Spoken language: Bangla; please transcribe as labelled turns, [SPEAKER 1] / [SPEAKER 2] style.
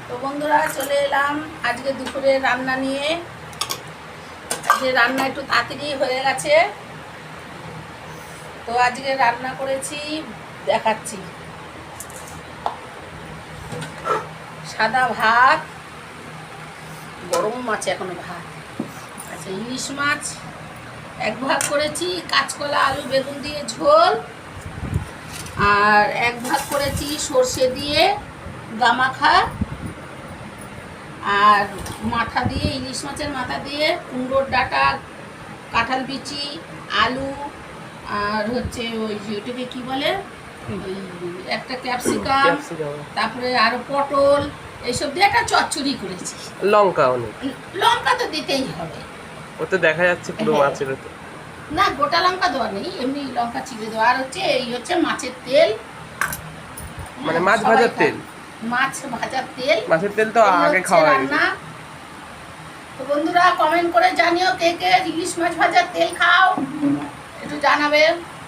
[SPEAKER 1] তো বন্ধুরা চলে এলাম আজকে দুপুরে রান্না নিয়ে। আজকে রান্না একটু তাড়াতাড়ি হয়ে গেছে, তো আজকে রান্না করেছি দেখাচ্ছি। সাদা ভাত, গরম আছে এখনো ভাত। আচ্ছা, ইলিশ মাছ এক ভাগ করেছি, কাঁচকলা আলু বেগুন দিয়ে ঝোল, আর এক ভাগ করেছি সর্ষে দিয়ে গামাখা, আর মাথা দিয়ে ইলিশ মাছের মাথা দিয়ে কুমড়োর ডাঁটা, কাঁঠাল বিচি, আলু, আর হচ্ছে ওই ওইটাকে কী বলে, ওই একটা ক্যাপসিকাম, তারপরে আরও পটল, এইসব দিয়ে একটা চচ্চড়ি করেছি।
[SPEAKER 2] লঙ্কা অনেক,
[SPEAKER 1] লঙ্কা তো দিতেই হবে,
[SPEAKER 2] ও তো দেখা যাচ্ছে পুরো মাছের তো।
[SPEAKER 1] না, গোটা লঙ্কা দেওয়া নেই, এমনি লঙ্কা চিড়ে দেওয়া। আর হচ্ছে এই হচ্ছে মাছের তেল,
[SPEAKER 2] মানে মাছ ভাজার তেল,
[SPEAKER 1] মাছ ভাজার তেল,
[SPEAKER 2] মাছের তেল তো আগে খাওয়া
[SPEAKER 1] রান্না। তো বন্ধুরা কমেন্ট করে জানিও কে কে ইলিশ মাছ ভাজার তেল খাও, একটু জানাবে।